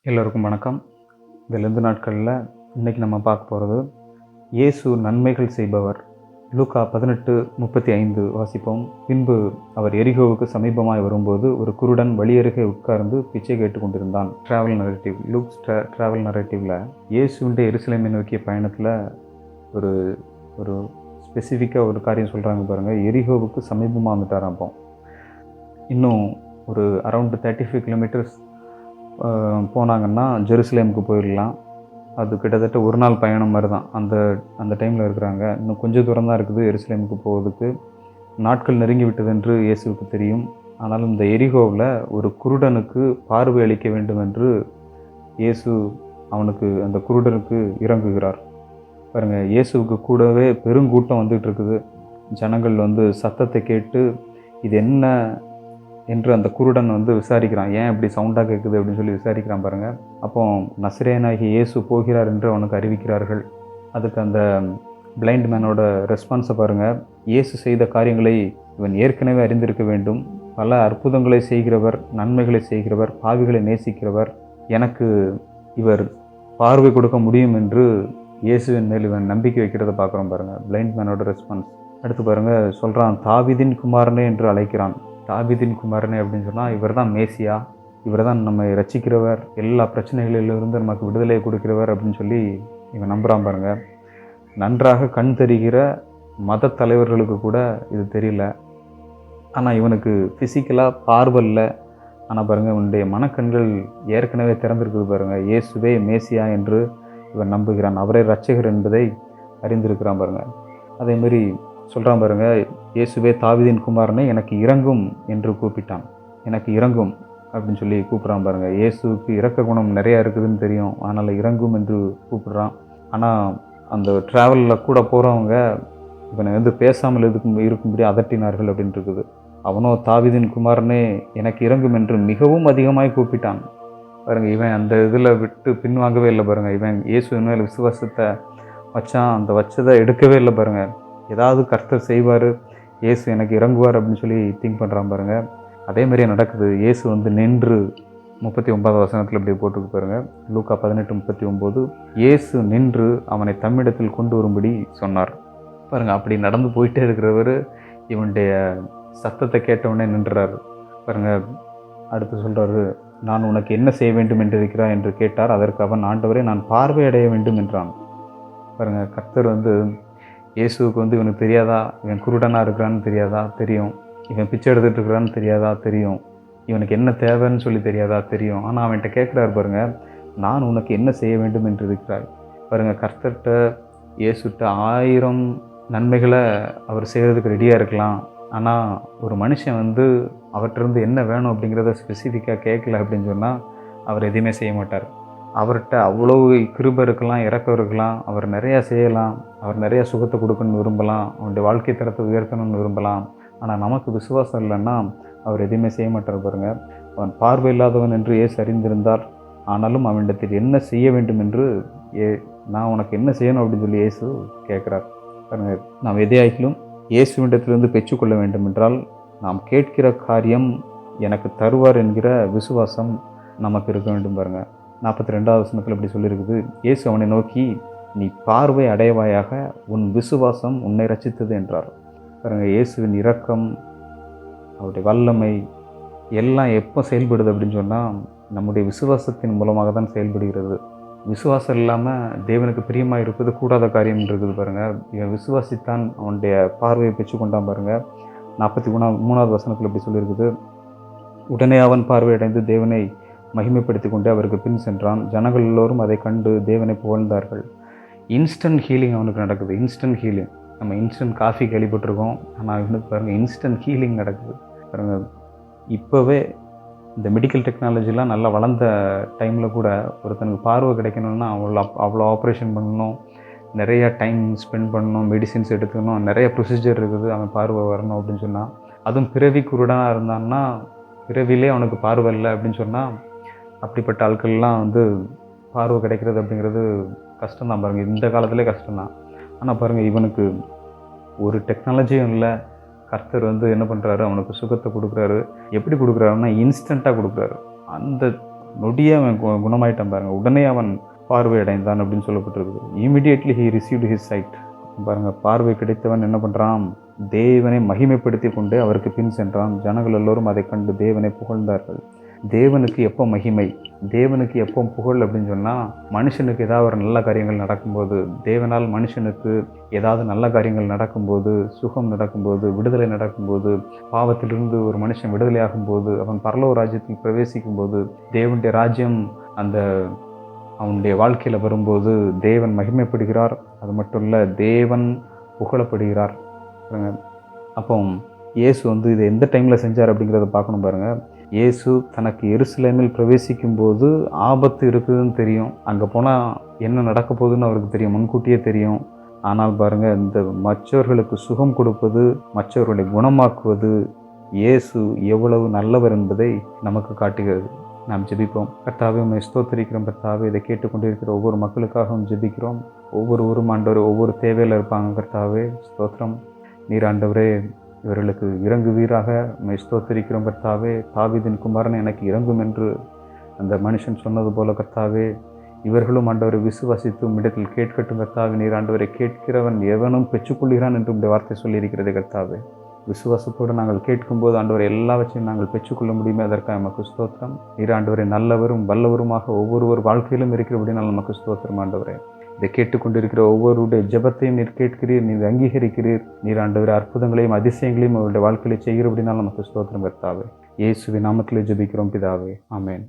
எல்லோருக்கும் வணக்கம். இந்த லெந்து நாட்களில் இன்றைக்கி நம்ம பார்க்க போகிறது இயேசு நன்மைகள் செய்பவர். லூக்கா 18:35 வாசிப்போம். பின்பு அவர் எரிகோவுக்கு சமீபமாய் வரும்போது ஒரு குருடன் வழியருகே உட்கார்ந்து பிச்சை கேட்டு கொண்டிருந்தான். லூக்ஸ் ட்ராவல் நரேட்டிவில் இயேசுடைய எருசலேமை நோக்கிய பயணத்தில் ஒரு ஒரு ஸ்பெசிஃபிக்காக ஒரு காரியம் சொல்கிறாங்க பாருங்கள். எரிகோவுக்கு சமீபமாக வந்துட்டார். அப்போ இன்னும் ஒரு அரௌண்ட் 35 கிலோமீட்டர்ஸ் போனாங்கன்னா ஜெருசலேமுக்கு போயிடலாம். அது கிட்டத்தட்ட ஒரு நாள் பயணம் மாதிரி தான். அந்த டைமில் இருக்கிறாங்க. இன்னும் கொஞ்சம் தூரம் தான் இருக்குது எருசலேமுக்கு போவதுக்கு. நாட்கள் நெருங்கி விட்டது என்று இயேசுவுக்கு தெரியும். ஆனாலும் இந்த எரிகோவில் ஒரு குருடனுக்கு பார்வை அளிக்க வேண்டும் என்று இயேசு அந்த குருடனுக்கு இறங்குகிறார். பாருங்கள், இயேசுவுக்கு கூடவே பெருங்கூட்டம் வந்துகிட்டு இருக்குது. ஜனங்கள் சத்தத்தை கேட்டு இது என்ன என்று அந்த குருடன் விசாரிக்கிறான். ஏன் இப்படி சவுண்டாக கேட்குது அப்படின்னு சொல்லி விசாரிக்கிறான் பாருங்கள். அப்போ நசரேயனாகிய இயேசு போகிறார் என்று அவனுக்கு அறிவிக்கிறார்கள். அதுக்கு அந்த பிளைண்ட் மேனோட ரெஸ்பான்ஸை பாருங்கள். இயேசு செய்த காரியங்களை இவன் ஏற்கனவே அறிந்திருக்க வேண்டும். பல அற்புதங்களை செய்கிறவர், நன்மைகளை செய்கிறவர், பாவிகளை நேசிக்கிறவர். எனக்கு இவர் பார்வை கொடுக்க முடியும் என்று இயேசுவின் மேல் இவன் நம்பிக்கை வைக்கிறத பார்க்குறோம் பாருங்கள். பிளைண்ட் மேனோட ரெஸ்பான்ஸ். அடுத்து பாருங்கள், சொல்கிறான் தாவீதின் குமாரனே என்று அழைக்கிறான். தாவீதின் குமாரனே அப்படின்னு சொன்னால் இவர் தான் மேசியா, இவர் தான் நம்மை ரட்சிக்கிறவர், எல்லா பிரச்சனைகளிலிருந்து நமக்கு விடுதலையை கொடுக்கிறவர் அப்படின்னு சொல்லி இவன் நம்புகிறான் பாருங்கள். நன்றாக கண் தெரிகிற மத தலைவர்களுக்கு கூட இது தெரியல. ஆனால் இவனுக்கு ஃபிசிக்கலாக பார்வை இல்லை. ஆனால் பாருங்கள், இவனுடைய மனக்கண்கள் ஏற்கனவே திறந்திருக்குது பாருங்கள். இயேசுவே மேசியா என்று இவன் நம்புகிறான். அவரே ரட்சகர் என்பதை அறிந்திருக்கிறான் பாருங்கள். அதேமாரி சொல்கிறான் பாருங்கள், இயேசுவே தாவீதின் குமாரனே எனக்கு இறங்கும் என்று கூப்பிட்டான். எனக்கு இறங்கும் அப்படின்னு சொல்லி கூப்பிட்றான் பாருங்கள். இயேசுவுக்கு இரக்க குணம் நிறையா இருக்குதுன்னு தெரியும், அதனால் இறங்கும் என்று கூப்பிட்றான். ஆனால் அந்த ட்ராவலில் கூட போகிறவங்க இவனை பேசாமல் இருக்கும்படி அதட்டினார்கள் அப்படின்னு இருக்குது. அவனோ தாவீதின் குமாரனே எனக்கு இறங்கும் என்று மிகவும் அதிகமாய் கூப்பிட்டான் பாருங்கள். இவன் அந்த இதில் விட்டு பின்வாங்கவே இல்லை பாருங்கள். இவன் இயேசுவின் மேல் விசுவாசத்தை வச்சான். அந்த வச்சதை எடுக்கவே இல்லை பாருங்கள். ஏதாவது கர்த்தர் செய்வார், இயேசு எனக்கு இறங்குவார் அப்படின்னு சொல்லி திங்க் பண்ணுறான் பாருங்கள். அதே மாதிரியே நடக்குது. இயேசு நின்று 39 வசனத்தில் இப்படி போட்டுருக்கு பாருங்கள். லூக்கா 18:39 இயேசு நின்று அவனை தம்மிடத்தில் கொண்டு வரும்படி சொன்னார் பாருங்கள். அப்படி நடந்து போயிட்டே இருக்கிறவர் இவனுடைய சத்தத்தை கேட்டவுடனே நின்றுறாரு பாருங்கள். அடுத்து சொல்கிறாரு, நான் உனக்கு என்ன செய்ய வேண்டும் என்று இருக்கிறாய் என்று கேட்டார். அதற்கு அவன், ஆண்டவரே நான் பார்வையடைய வேண்டும் என்றான் பாருங்கள். கர்த்தர் இயேசுவுக்கு இவனுக்கு தெரியாதா? இவன் குருடனாக இருக்கிறான்னு தெரியாதா? தெரியும். இவன் பிச்சை எடுத்துகிட்டு இருக்கிறான்னு தெரியாதா? தெரியும். இவனுக்கு என்ன தேவைன்னு சொல்லி தெரியாதா? தெரியும். ஆனால் அவன்கிட்ட கேட்குறாரு பாருங்கள், நான் உனக்கு என்ன செய்ய வேண்டும் என்று இருக்கிறாய் பாருங்கள். கர்த்தர்கிட்ட இயேசுகிட்ட 1000 நன்மைகளை அவர் செய்கிறதுக்கு ரெடியாக இருக்கலாம். ஆனால் ஒரு மனுஷன் அவர்கிட்ட என்ன வேணும் அப்படிங்கிறத ஸ்பெசிஃபிக்காக கேட்கல அப்படின்னு சொன்னால் அவர் எதுவுமே செய்ய மாட்டார். அவர்கிட்ட அவ்வளவு கிருபை இருக்கலாம், இறக்கம் இருக்கலாம், அவர் நிறையா செய்யலாம், அவர் நிறையா சுகத்தை கொடுக்கணும்னு விரும்பலாம், அவனுடைய வாழ்க்கை தரத்தை உயர்த்தணும்னு விரும்பலாம். ஆனால் நமக்கு விசுவாசம் இல்லைன்னா அவர் எதுவுமே செய்ய மாட்டார் பாருங்கள். அவன் பார்வை இல்லாதவன் என்று இயேசு அறிந்திருந்தார். ஆனாலும் அவனிடத்தில் என்ன செய்ய வேண்டும் என்று நான் உனக்கு என்ன செய்யணும் அப்படின்னு சொல்லி இயேசு கேட்குறார் பாருங்கள். நாம் எதையாக்கிலும் இயேசுவிடத்திலிருந்து பெற்றுக்கொள்ள வேண்டும் என்றால் நாம் கேட்கிற காரியம் எனக்கு தருவார் என்கிற விசுவாசம் நமக்கு இருக்க வேண்டும் பாருங்கள். 42வது வசனத்தில் இப்படி சொல்லியிருக்குது, இயேசு அவனை நோக்கி, நீ பார்வை அடைவாயாக, உன் விசுவாசம் உன்னை ரட்சித்தது என்றார் பாருங்கள். இயேசுவின் இரக்கம், அவருடைய வல்லமை எல்லாம் எப்போ செயல்படுது அப்படின்னு சொன்னால் நம்முடைய விசுவாசத்தின் மூலமாக தான் செயல்படுகிறது. விசுவாசம் இல்லாமல் தேவனுக்கு பிரியமாக இருப்பது கூடாத காரியம் இருக்குது பாருங்கள். இவன் விசுவாசித்தான் அவனுடைய பார்வையை பெற்றுக்கொண்டான் பாருங்கள். 43வது வசனத்தில் இப்படி சொல்லியிருக்குது, உடனே அவன் பார்வையடைந்து தேவனை மகிமைப்படுத்தி கொண்டு அவருக்கு பின் சென்றான். ஜனங்கள் எல்லோரும் அதை கண்டு தேவனை புகழ்ந்தார்கள். இன்ஸ்டன்ட் ஹீலிங் அவனுக்கு நடக்குது. Instant healing. நம்ம இன்ஸ்டன்ட் காஃபி கேள்விப்பட்டிருக்கோம், ஆனால் இவனுக்கு பாருங்கள் இன்ஸ்டன்ட் ஹீலிங் நடக்குது பாருங்கள். இப்போவே இந்த மெடிக்கல் டெக்னாலஜிலாம் நல்லா வளர்ந்த டைமில் கூட ஒருத்தனுக்கு பார்வை கிடைக்கணும்னா அவ்வளோ ஆப்ரேஷன் பண்ணணும், நிறைய டைம் ஸ்பெண்ட் பண்ணணும், மெடிசின்ஸ் எடுத்துக்கணும், நிறைய ப்ரொசீஜர் இருக்குது அவன் பார்வை வரணும் அப்படின்னு சொன்னால். அதுவும் பிறவி குருடனாக இருந்தான்னா, பிறவிலே அவனுக்கு பார்வை இல்லை அப்படின்னு சொன்னால், அப்படிப்பட்ட ஆட்கள்லாம் பார்வை கிடைக்கிறது அப்படிங்கிறது கஷ்டம்தான் பாருங்கள். இந்த காலத்திலே கஷ்டம்தான். ஆனால் பாருங்கள், இவனுக்கு ஒரு டெக்னாலஜியும் இல்லை. கர்த்தர் என்ன பண்ணுறாரு, அவனுக்கு சுகத்தை கொடுக்குறாரு. எப்படி கொடுக்குறாருன்னா இன்ஸ்டண்ட்டாக கொடுக்குறாரு. அந்த நொடியே அவன் குணமாயிட்டான் பாருங்க. உடனே அவன் பார்வை அடைந்தான் அப்படின்னு சொல்லப்பட்டிருக்குது. Immediately he received his sight. பாருங்க, பார்வை கிடைத்தவன் என்ன பண்ணுறான்? தேவனை மகிமைப்படுத்தி கொண்டு அவருக்கு பின் சென்றான். ஜனங்கள் எல்லோரும் அதை கண்டு தேவனை புகழ்ந்தார்கள். தேவனுக்கு எப்போ மகிமை, தேவனுக்கு எப்போ புகழ் அப்படின்னு சொன்னால், மனுஷனுக்கு ஏதாவது ஒரு நல்ல காரியங்கள் நடக்கும்போது, தேவனால் மனுஷனுக்கு ஏதாவது நல்ல காரியங்கள் நடக்கும்போது, சுகம் நடக்கும்போது, விடுதலை நடக்கும்போது, பாவத்திலிருந்து ஒரு மனுஷன் விடுதலை ஆகும்போது, அவன் பரலோக ராஜ்யத்தில் பிரவேசிக்கும் போது, தேவனுடைய ராஜ்யம் அந்த அவனுடைய வாழ்க்கையில் வரும்போது தேவன் மகிமைப்படுகிறார். அது மட்டும் இல்லை, தேவன் புகழப்படுகிறார். அப்போ இயேசு இதை எந்த டைமில் செஞ்சார் அப்படிங்கிறத பார்க்கணும் பாருங்கள். இயேசு தனக்கு எருசலேமில் பிரவேசிக்கும் போது ஆபத்து இருக்குதுன்னு தெரியும். அங்கே போனால் என்ன நடக்க போகுதுன்னு அவருக்கு தெரியும், முன்கூட்டியே தெரியும். ஆனால் பாருங்கள், இந்த மற்றவர்களுக்கு சுகம் கொடுப்பது, மற்றவர்களை குணமாக்குவது இயேசு எவ்வளவு நல்லவர் என்பதை நமக்கு காட்டுகிறது. நாம் ஜெபிப்போம். கர்த்தாவே, உம்மை ஸ்தோத்திரிக்கிறோம். கர்த்தாவே, இதை கேட்டுக்கொண்டிருக்கிற ஒவ்வொரு மக்களுக்காகவும் ஜெபிக்கிறோம். ஒவ்வொருவரும் ஆண்டவரே ஒவ்வொரு தேவையில் இருப்பாங்க. கர்த்தாவே ஸ்தோத்திரம். நீர் ஆண்டவரே இவர்களுக்கு இறங்குவீராக. உம்மை ஸ்தோத்திரிக்கிறோம். கர்த்தாவே, தாவீதின் குமாரன் எனக்கு இறங்கும் என்று அந்த மனுஷன் சொன்னது போல கர்த்தாவே, இவர்களும் ஆண்டவரை விசுவாசித்து உம்மிடத்தில் கேட்கட்டும். கர்த்தாவே, நீர் ஆண்டவரை கேட்கிறவன் எவனும் பெற்றுக்கொள்கிறான் என்று உடைய வார்த்தை சொல்லியிருக்கிறது. கர்த்தாவே, விசுவாசத்தோடு நாங்கள் கேட்கும்போது ஆண்டவரை எல்லாவற்றையும் நாங்கள் பெற்றுக்கொள்ள முடியுமே. அதற்காக நமக்கு ஸ்தோத்திரம். நீர் ஆண்டவரை நல்லவரும் வல்லவருமாக ஒவ்வொருவர் வாழ்க்கையிலும் இருக்கிறபடினால் நமக்கு ஸ்தோத்திரம். ஆண்டவரே, இதை கேட்டுக்கொண்டிருக்கிற ஒவ்வொருடைய ஜெபத்தையும் நீர் கேட்கிறீர், நீர் அங்கீகரிக்கிறீர். நீர் ஆண்டவரை அற்புதங்களையும் அதிசயங்களையும் அவருடைய வாழ்க்கையில் செய்கிறபடினால் நமக்கு ஸ்தோத்திரம். கர்த்தாவே, இயேசுவின் நாமத்திலே ஜெபிக்கிறோம் பிதாவே. ஆமென்.